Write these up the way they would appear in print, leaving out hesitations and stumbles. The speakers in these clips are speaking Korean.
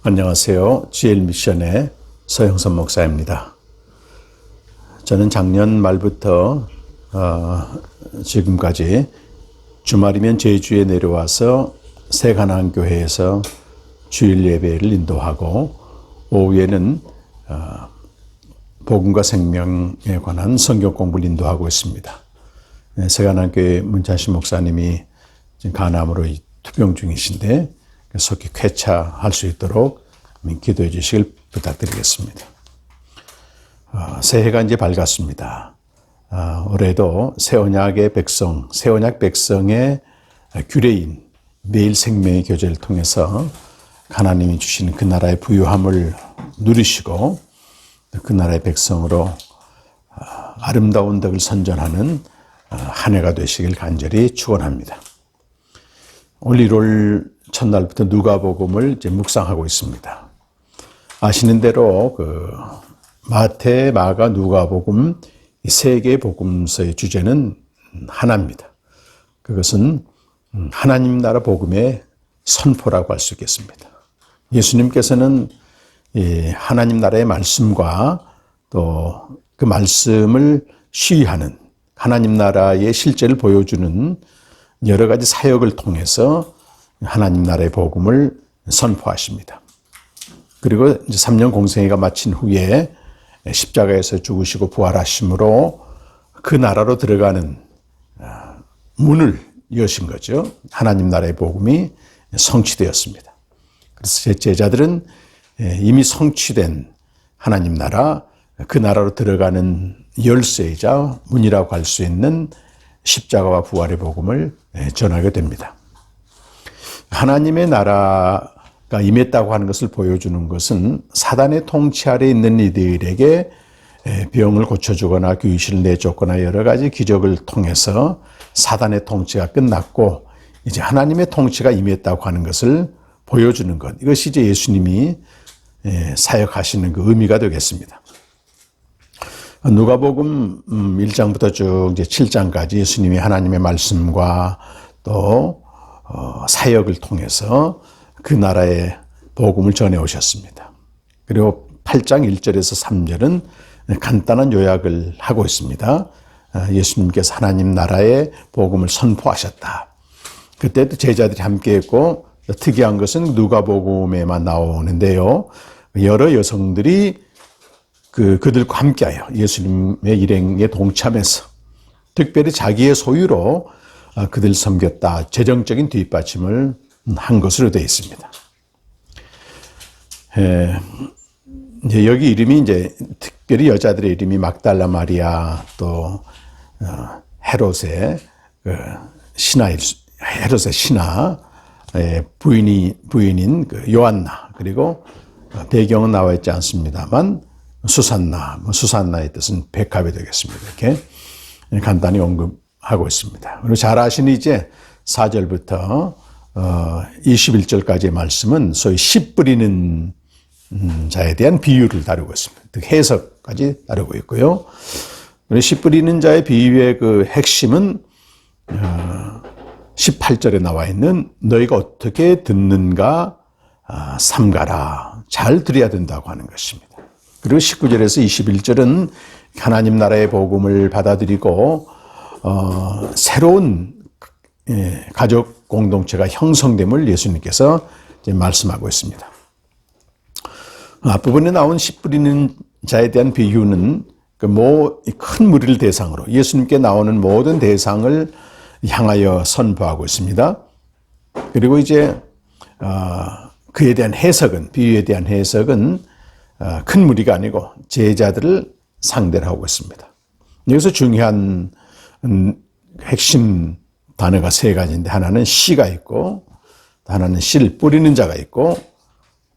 안녕하세요. GL 미션의 서영선 목사입니다. 저는 작년 말부터 지금까지 주말이면 제주에 내려와서 새가나안교회에서 주일 예배를 인도하고 오후에는 복음과 생명에 관한 성경 공부를 인도하고 있습니다. 새가나안교회 문찬식 목사님이 지금 간암으로 투병 중이신데 속히 쾌차할 수 있도록 기도해 주시길 부탁드리겠습니다. 새해가 이제 밝았습니다. 올해도 새 언약의 백성, 새 언약 백성의 규례인 매일 생명의 교제를 통해서 하나님이 주신 그 나라의 부유함을 누리시고 그 나라의 백성으로 아름다운 덕을 선전하는 한 해가 되시길 간절히 축원합니다. 올 1월 첫날부터 누가복음을 이제 묵상하고 있습니다. 아시는 대로 마태, 마가, 누가복음 이 세 개의 복음서의 주제는 하나입니다. 그것은 하나님 나라 복음의 선포라고 할 수 있겠습니다. 예수님께서는 하나님 나라의 말씀과 또 그 말씀을 시위하는 하나님 나라의 실제를 보여주는 여러 가지 사역을 통해서 하나님 나라의 복음을 선포하십니다. 그리고 이제 3년 공생애가 마친 후에 십자가에서 죽으시고 부활하심으로 그 나라로 들어가는 문을 여신 거죠. 하나님 나라의 복음이 성취되었습니다. 그래서 제 제자들은 이미 성취된 하나님 나라, 그 나라로 들어가는 열쇠이자 문이라고 할 수 있는 십자가와 부활의 복음을 전하게 됩니다. 하나님의 나라가 임했다고 하는 것을 보여주는 것은 사단의 통치 아래 있는 이들에게 병을 고쳐주거나 귀신을 내쫓거나 여러 가지 기적을 통해서 사단의 통치가 끝났고 이제 하나님의 통치가 임했다고 하는 것을 보여주는 것. 이것이 이제 예수님이 사역하시는 그 의미가 되겠습니다. 누가복음 1장부터 쭉 이제 7장까지 예수님이 하나님의 말씀과 또 사역을 통해서 그 나라의 복음을 전해 오셨습니다. 그리고 8장 1절에서 3절은 간단한 요약을 하고 있습니다. 예수님께서 하나님 나라의 복음을 선포하셨다. 그때도 제자들이 함께했고 특이한 것은 누가복음에만 나오는데요. 여러 여성들이 그들과 함께하여 예수님의 일행에 동참해서 특별히 자기의 소유로 그들 섬겼다. 재정적인 뒷받침을 한 것으로 되어 있습니다. 이제 여기 이름이 이제 특별히 여자들의 이름이 막달라 마리아 또 헤롯의 헤롯의 신하의 부인인 요한나 그리고 배경은 나와 있지 않습니다만 수산나의 뜻은 백합이 되겠습니다. 이렇게 간단히 언급하고 있습니다. 그리고 잘 아시는 이제 4절부터 21절까지의 말씀은 소위 씨 뿌리는 자에 대한 비유를 다루고 있습니다. 해석까지 다루고 있고요. 씨 뿌리는 자의 비유의 그 핵심은 18절에 나와 있는 너희가 어떻게 듣는가 삼가라. 잘 들어야 된다고 하는 것입니다. 그리고 19절에서 21절은 하나님 나라의 복음을 받아들이고 새로운 가족 공동체가 형성됨을 예수님께서 이제 말씀하고 있습니다. 앞부분에 나온 씨 뿌리는 자에 대한 비유는 큰 무리를 대상으로 예수님께 나오는 모든 대상을 향하여 선포하고 있습니다. 그리고 이제 그에 대한 해석은 비유에 대한 해석은 큰 무리가 아니고 제자들을 상대로 하고 있습니다. 여기서 중요한 핵심 단어가 세 가지인데 하나는 씨가 있고 하나는 씨를 뿌리는 자가 있고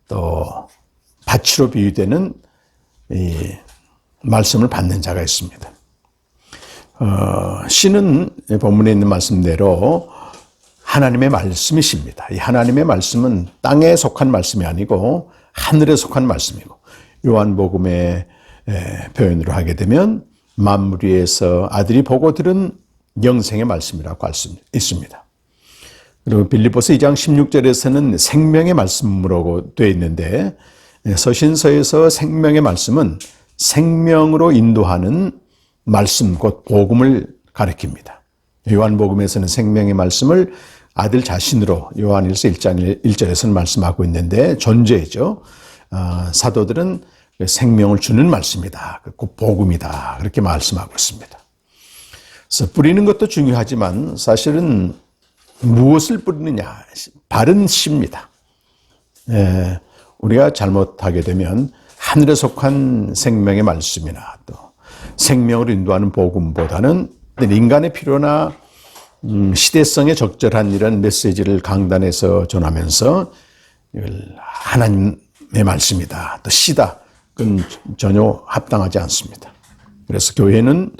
또 밭으로 비유되는 이 말씀을 받는 자가 있습니다. 씨는 본문에 있는 말씀대로 하나님의 말씀이십니다. 이 하나님의 말씀은 땅에 속한 말씀이 아니고 하늘에 속한 말씀이고 요한복음의 표현으로 하게 되면 만물 위에서 아들이 보고 들은 영생의 말씀이라고 할 수 있습니다. 그리고 빌립보서 2장 16절에서는 생명의 말씀으로 되어 있는데 서신서에서 생명의 말씀은 생명으로 인도하는 말씀, 곧 복음을 가리킵니다. 요한복음에서는 생명의 말씀을 아들 자신으로 요한일서 1장 1절에서는 말씀하고 있는데 존재죠. 사도들은 생명을 주는 말씀이다. 그 복음이다. 그렇게 말씀하고 있습니다. 그래서 뿌리는 것도 중요하지만 사실은 무엇을 뿌리느냐? 바른 씨입니다. 우리가 잘못하게 되면 하늘에 속한 생명의 말씀이나 또 생명을 인도하는 복음보다는 인간의 필요나 시대성에 적절한 이런 메시지를 강단에서 전하면서 하나님의 말씀이다, 또 시다, 그건 전혀 합당하지 않습니다. 그래서 교회는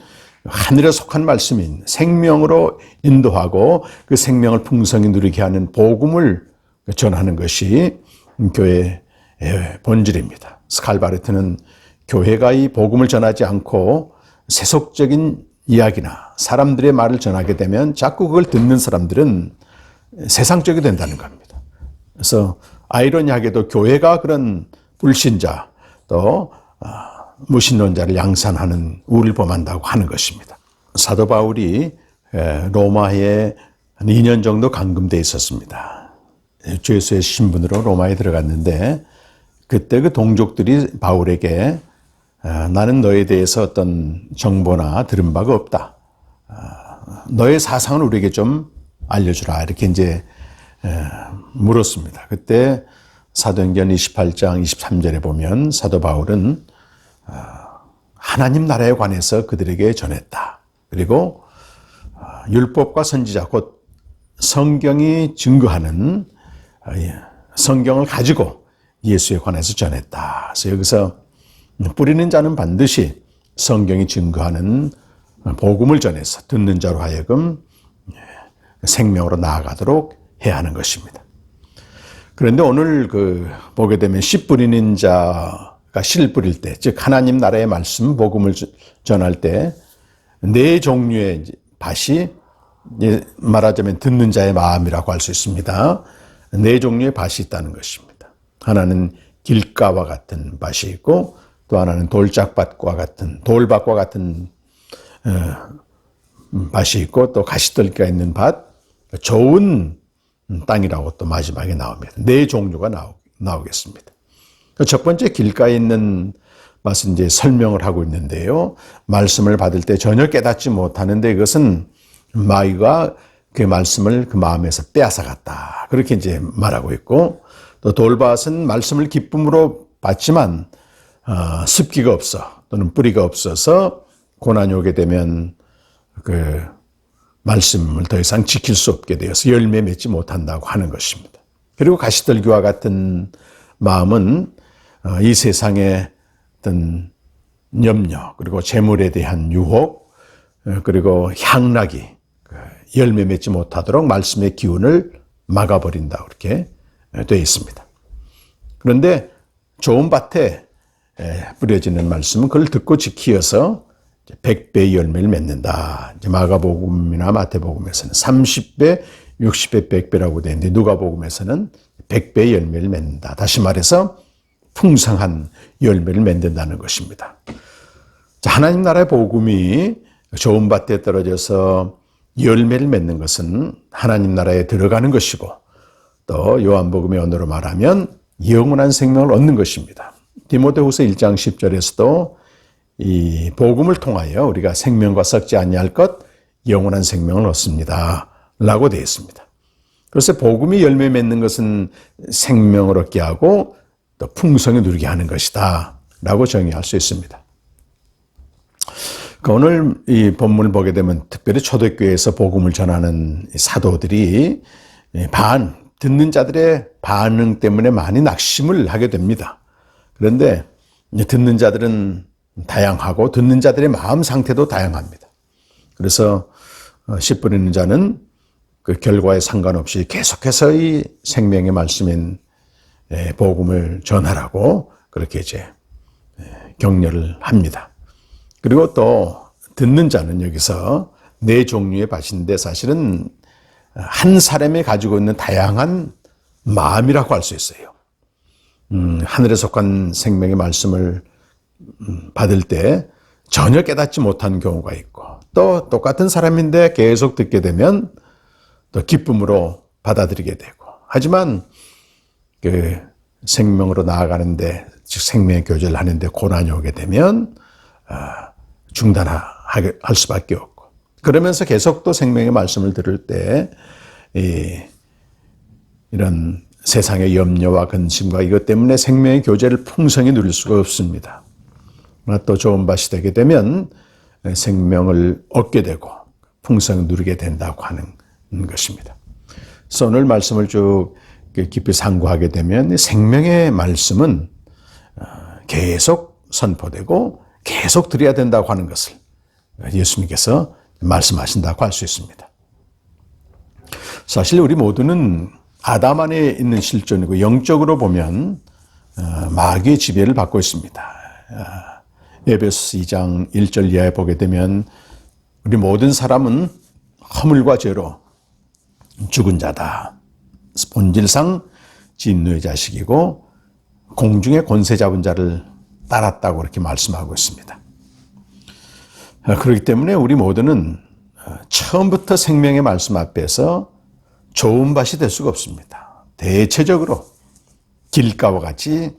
하늘에 속한 말씀인 생명으로 인도하고 그 생명을 풍성히 누리게 하는 복음을 전하는 것이 교회의 본질입니다. 스칼바르트는 교회가 이 복음을 전하지 않고 세속적인 이야기나 사람들의 말을 전하게 되면 자꾸 그걸 듣는 사람들은 세상적이 된다는 겁니다. 그래서 아이러니하게도 교회가 그런 불신자 또 무신론자를 양산하는 우를 범한다고 하는 것입니다. 사도 바울이 로마에 한 2년 정도 감금되어 있었습니다. 죄수의 신분으로 로마에 들어갔는데 그때 그 동족들이 바울에게 나는 너에 대해서 어떤 정보나 들은 바가 없다. 너의 사상을 우리에게 좀 알려주라. 이렇게 이제 물었습니다. 그때 사도행전 28장 23절에 보면 사도 바울은 하나님 나라에 관해서 그들에게 전했다. 그리고 율법과 선지자 곧 성경이 증거하는 성경을 가지고 예수에 관해서 전했다. 그래서 여기서 뿌리는 자는 반드시 성경이 증거하는 복음을 전해서 듣는 자로 하여금 생명으로 나아가도록 해야 하는 것입니다. 그런데 오늘 보게 되면 씨 뿌리는 자가 씨를 뿌릴 때, 즉 하나님 나라의 말씀, 복음을 전할 때 네 종류의 밭이 말하자면 듣는 자의 마음이라고 할 수 있습니다. 네 종류의 밭이 있다는 것입니다. 하나는 길가와 같은 밭이 있고 또 하나는 돌짝밭과 같은 돌밭과 같은 밭이 있고 또 가시떨기가 있는 밭, 좋은 땅이라고 또 마지막에 나옵니다. 네 종류가 나오겠습니다. 첫 번째 길가에 있는 밭은 이제 설명을 하고 있는데요. 말씀을 받을 때 전혀 깨닫지 못하는데 이것은 마귀가 그 말씀을 그 마음에서 빼앗아갔다. 그렇게 이제 말하고 있고 또 돌밭은 말씀을 기쁨으로 받지만 습기가 없어 또는 뿌리가 없어서 고난이 오게 되면 그 말씀을 더 이상 지킬 수 없게 되어서 열매 맺지 못한다고 하는 것입니다. 그리고 가시떨기와 같은 마음은 이 세상의 어떤 염려 그리고 재물에 대한 유혹 그리고 향락이 열매 맺지 못하도록 말씀의 기운을 막아버린다 그렇게 되어 있습니다. 그런데 좋은 밭에 뿌려지는 말씀은 그걸 듣고 지키어서 100배의 열매를 맺는다. 이제 마가복음이나 마태복음에서는 30배, 60배, 100배라고 되어 있는데 누가복음에서는 100배의 열매를 맺는다. 다시 말해서 풍성한 열매를 맺는다는 것입니다. 자, 하나님 나라의 복음이 좋은 밭에 떨어져서 열매를 맺는 것은 하나님 나라에 들어가는 것이고 또 요한복음의 언어로 말하면 영원한 생명을 얻는 것입니다. 디모데후서 1장 10절에서도 이 복음을 통하여 우리가 생명과 썩지 아니할 것 영원한 생명을 얻습니다. 라고 되어 있습니다. 그래서 복음이 열매 맺는 것은 생명을 얻게 하고 또 풍성히 누리게 하는 것이다. 라고 정의할 수 있습니다. 오늘 이 본문을 보게 되면 특별히 초대교회에서 복음을 전하는 사도들이 듣는 자들의 반응 때문에 많이 낙심을 하게 됩니다. 그런데 듣는 자들은 다양하고 듣는 자들의 마음 상태도 다양합니다. 그래서 씨 뿌리는 자는 그 결과에 상관없이 계속해서 이 생명의 말씀인 복음을 전하라고 그렇게 이제 격려를 합니다. 그리고 또 듣는 자는 여기서 네 종류의 밭인데 사실은 한 사람이 가지고 있는 다양한 마음이라고 할 수 있어요. 하늘에 속한 생명의 말씀을 받을 때 전혀 깨닫지 못한 경우가 있고, 또 똑같은 사람인데 계속 듣게 되면 또 기쁨으로 받아들이게 되고, 하지만 그 생명으로 나아가는데, 즉 생명의 교제를 하는데 고난이 오게 되면 중단할 수밖에 없고, 그러면서 계속 또 생명의 말씀을 들을 때 이런 세상의 염려와 근심과 이것 때문에 생명의 교제를 풍성히 누릴 수가 없습니다. 그러나 또 좋은 밭이 되게 되면 생명을 얻게 되고 풍성히 누리게 된다고 하는 것입니다. 그래서 오늘 말씀을 쭉 깊이 상고하게 되면 생명의 말씀은 계속 선포되고 계속 드려야 된다고 하는 것을 예수님께서 말씀하신다고 할 수 있습니다. 사실 우리 모두는 아담 안에 있는 실존이고, 영적으로 보면 마귀의 지배를 받고 있습니다. 에베소서 2장 1절 이하에 보게 되면 우리 모든 사람은 허물과 죄로 죽은 자다. 본질상 진노의 자식이고 공중의 권세 잡은 자를 따랐다고 그렇게 말씀하고 있습니다. 그렇기 때문에 우리 모두는 처음부터 생명의 말씀 앞에서 좋은 밭이 될 수가 없습니다. 대체적으로 길가와 같은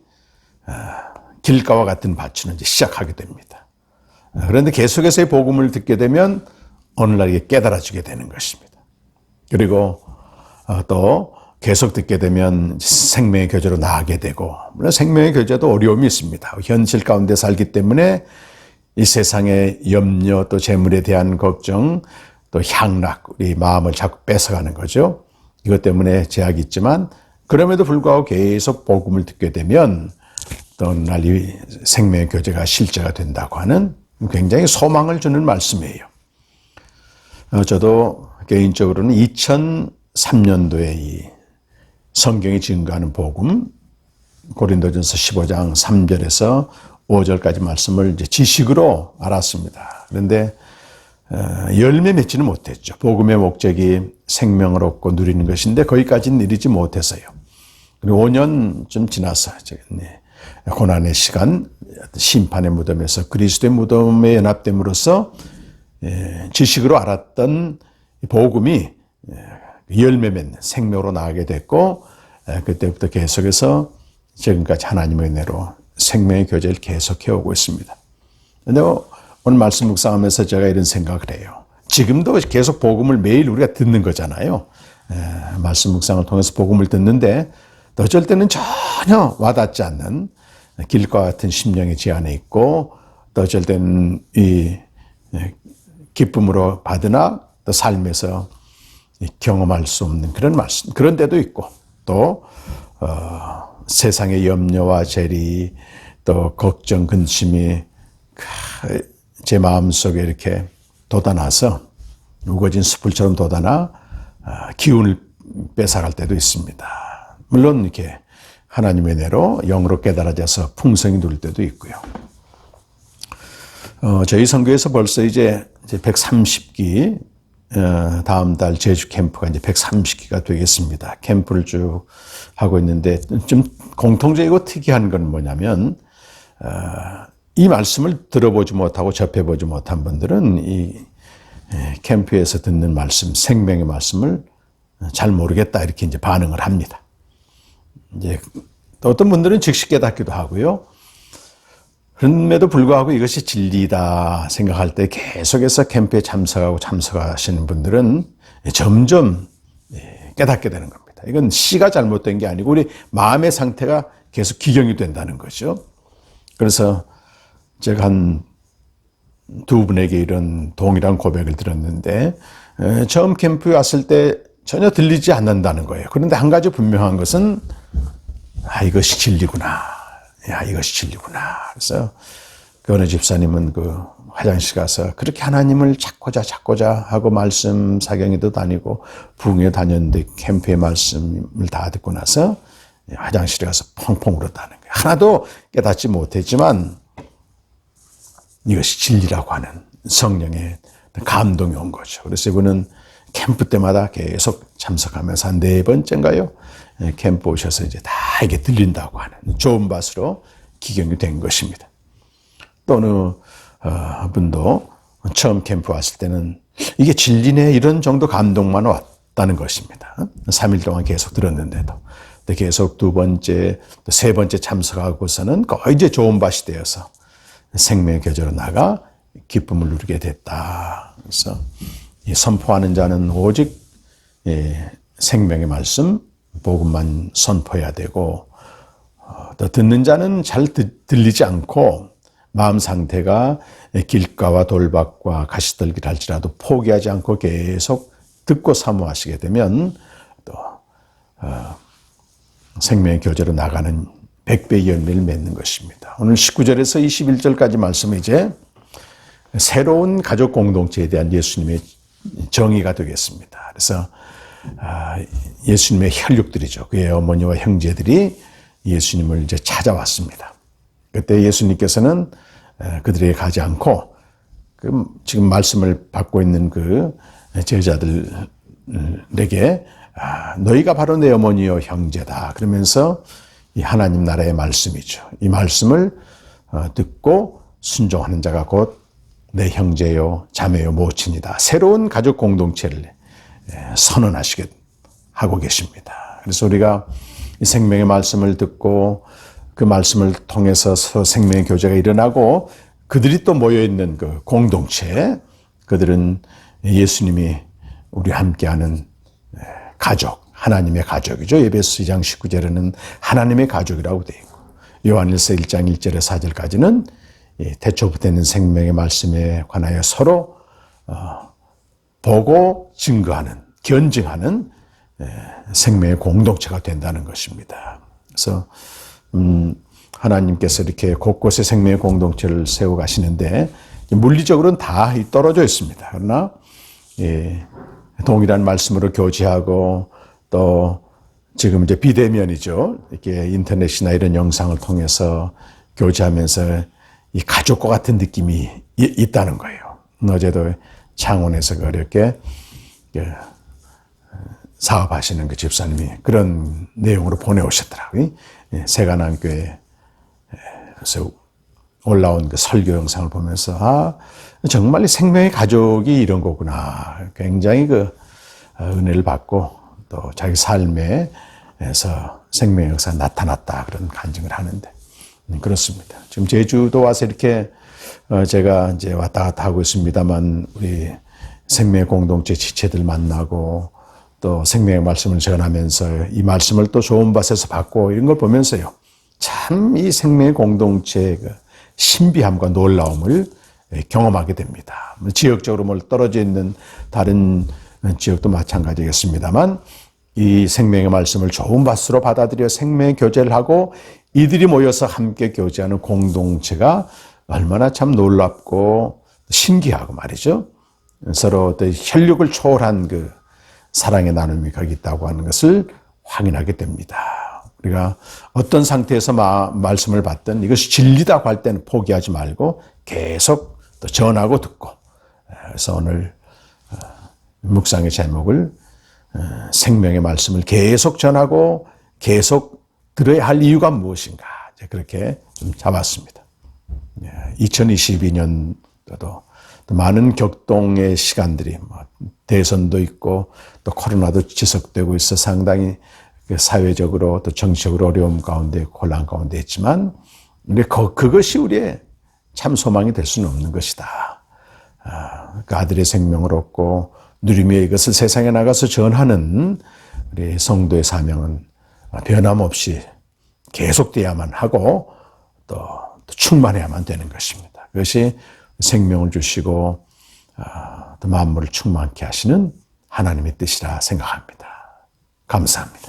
밭으로 이제 시작하게 됩니다. 그런데 계속해서 이 복음을 듣게 되면 오늘날 이게 깨달아지게 되는 것입니다. 그리고 또 계속 듣게 되면 생명의 교제로 나아가게 되고, 물론 생명의 교제도 어려움이 있습니다. 현실 가운데 살기 때문에 이 세상의 염려, 또 재물에 대한 걱정, 또 향락, 우리 마음을 자꾸 뺏어가는 거죠. 이것 때문에 제약이 있지만, 그럼에도 불구하고 계속 복음을 듣게 되면 또 어느 날 이 생명의 교제가 실제가 된다고 하는 굉장히 소망을 주는 말씀이에요. 저도 개인적으로는 2003년도에 이 성경이 증거하는 복음, 고린도전서 15장 3절에서 5절까지 말씀을 이제 지식으로 알았습니다. 그런데 열매 맺지는 못했죠. 복음의 목적이 생명을 얻고 누리는 것인데 거기까지는 이르지 못해서요. 그리고 5년쯤 지나서 고난의 시간, 심판의 무덤에서 그리스도의 무덤에 연합됨으로써 지식으로 알았던 복음이 열매 맺는 생명으로 나가게 됐고, 그때부터 계속해서 지금까지 하나님의 은혜로 생명의 교제를 계속해 오고 있습니다. 그런데 오늘 말씀 묵상하면서 제가 이런 생각을 해요. 지금도 계속 복음을 매일 우리가 듣는 거잖아요. 말씀 묵상을 통해서 복음을 듣는데 어쩔 때는 전혀 와닿지 않는 길과 같은 심령의 지안에 있고, 또 어쩔 때는 이 기쁨으로 받으나 또 삶에서 경험할 수 없는 그런 말씀, 그런 데도 있고, 또 세상의 염려와 재리, 또 걱정, 근심이 제 마음속에 이렇게 돋아나서 우거진 숯불처럼 돋아나 기운을 뺏어갈 때도 있습니다. 물론 이렇게 하나님의 은혜로 영으로 깨달아져서 풍성히 누릴 때도 있고요. 저희 선교에서 벌써 이제 130기, 다음 달 제주 캠프가 이제 130기가 되겠습니다. 캠프를 쭉 하고 있는데 좀 공통적이고 특이한 건 뭐냐면, 이 말씀을 들어보지 못하고 접해보지 못한 분들은 이 캠프에서 듣는 말씀, 생명의 말씀을 잘 모르겠다 이렇게 이제 반응을 합니다. 이제 어떤 분들은 즉시 깨닫기도 하고요. 그럼에도 불구하고 이것이 진리다 생각할 때 계속해서 캠프에 참석하시는 분들은 점점 깨닫게 되는 겁니다. 이건 씨가 잘못된 게 아니고 우리 마음의 상태가 계속 기경이 된다는 거죠. 그래서 제가 한 두 분에게 이런 동일한 고백을 들었는데, 처음 캠프에 왔을 때 전혀 들리지 않는다는 거예요. 그런데 한 가지 분명한 것은 이것이 진리구나. 이것이 진리구나. 그래서 그 어느 집사님은 그 화장실 가서 그렇게 하나님을 찾고자 하고 말씀 사경에도 다니고 부흥에 다녔는데 캠프의 말씀을 다 듣고 나서 화장실에 가서 펑펑 울었다는 거예요. 하나도 깨닫지 못했지만 이것이 진리라고 하는 성령의 감동이 온 거죠. 그래서 이분은 캠프 때마다 계속 참석하면서 한 4번째인가요? 캠프 오셔서 이제 다 이게 들린다고 하는 좋은 밭으로 기경이 된 것입니다. 또 어느 분도 처음 캠프 왔을 때는 이게 진리네 이런 정도 감동만 왔다는 것입니다. 3일 동안 계속 들었는데도. 계속 2번째, 또 3번째 참석하고서는 거의 이제 좋은 밭이 되어서 생명의 교제로 나가 기쁨을 누리게 됐다. 그래서 이 선포하는 자는 오직 생명의 말씀, 복음만 선포해야 되고, 또 듣는 자는 잘 들리지 않고 마음 상태가 길가와 돌밭과 가시떨기를 할지라도 포기하지 않고 계속 듣고 사모하시게 되면 또 생명의 교제로 나가는 100배의 열매를 맺는 것입니다. 오늘 19절에서 21절까지 말씀은 이제 새로운 가족 공동체에 대한 예수님의 정의가 되겠습니다. 그래서 예수님의 혈육들이죠. 그의 어머니와 형제들이 예수님을 이제 찾아왔습니다. 그때 예수님께서는 그들에게 가지 않고 지금 말씀을 받고 있는 그 제자들에게 너희가 바로 내 어머니요 형제다. 그러면서 이 하나님 나라의 말씀이죠. 이 말씀을 듣고 순종하는 자가 곧 내 형제요 자매요 모친이다. 새로운 가족 공동체를 선언하시게 하고 계십니다. 그래서 우리가 이 생명의 말씀을 듣고 그 말씀을 통해서 생명의 교제가 일어나고 그들이 또 모여있는 그 공동체, 그들은 예수님이 우리와 함께하는 가족, 하나님의 가족이죠. 에베소 2장 19절에는 하나님의 가족이라고 되어 있고 요한일서 1장 1절에서 4절까지는 태초부터 있는 생명의 말씀에 관하여 서로 보고 증거하는, 견증하는 생명의 공동체가 된다는 것입니다. 그래서 하나님께서 이렇게 곳곳에 생명의 공동체를 세워 가시는데 물리적으로는 다 떨어져 있습니다. 그러나 동일한 말씀으로 교제하고 또 지금 이제 비대면이죠. 이렇게 인터넷이나 이런 영상을 통해서 교제하면서 이 가족과 같은 느낌이 있다는 거예요. 어제도 창원에서 그렇게 사업하시는 그 집사님이 그런 내용으로 보내오셨더라고요. 세관암교회에서 올라온 그 설교 영상을 보면서 정말 생명의 가족이 이런 거구나. 굉장히 그 은혜를 받고 또 자기 삶에서 생명의 역사가 나타났다. 그런 간증을 하는데 그렇습니다. 지금 제주도 와서 이렇게 제가 이제 왔다 갔다 하고 있습니다만 우리 생명의 공동체 지체들 만나고 또 생명의 말씀을 전하면서 이 말씀을 또 좋은 밭에서 받고 이런 걸 보면서요. 참 이 생명의 공동체의 신비함과 놀라움을 경험하게 됩니다. 지역적으로 떨어져 있는 다른 지역도 마찬가지겠습니다만 이 생명의 말씀을 좋은 밭으로 받아들여 생명의 교제를 하고 이들이 모여서 함께 교제하는 공동체가 얼마나 참 놀랍고 신기하고 말이죠. 서로 혈육을 초월한 그 사랑의 나눔이 거기 있다고 하는 것을 확인하게 됩니다. 우리가 어떤 상태에서 말씀을 받든 이것이 진리다고 할 때는 포기하지 말고 계속 또 전하고 듣고. 그래서 오늘 묵상의 제목을 생명의 말씀을 계속 전하고 계속 들어야 할 이유가 무엇인가 그렇게 좀 잡았습니다. 2022년도도 많은 격동의 시간들이 대선도 있고 또 코로나도 지속되고 있어 상당히 사회적으로 또 정치적으로 어려움 가운데 곤란 가운데 있지만 그것이 우리의 참 소망이 될 수는 없는 것이다. 그 아들의 생명을 얻고 누리며 이것을 세상에 나가서 전하는 우리 성도의 사명은 변함없이 계속돼야만 하고 또 충만해야만 되는 것입니다. 그것이 생명을 주시고 또 만물을 충만케 하시는 하나님의 뜻이라 생각합니다. 감사합니다.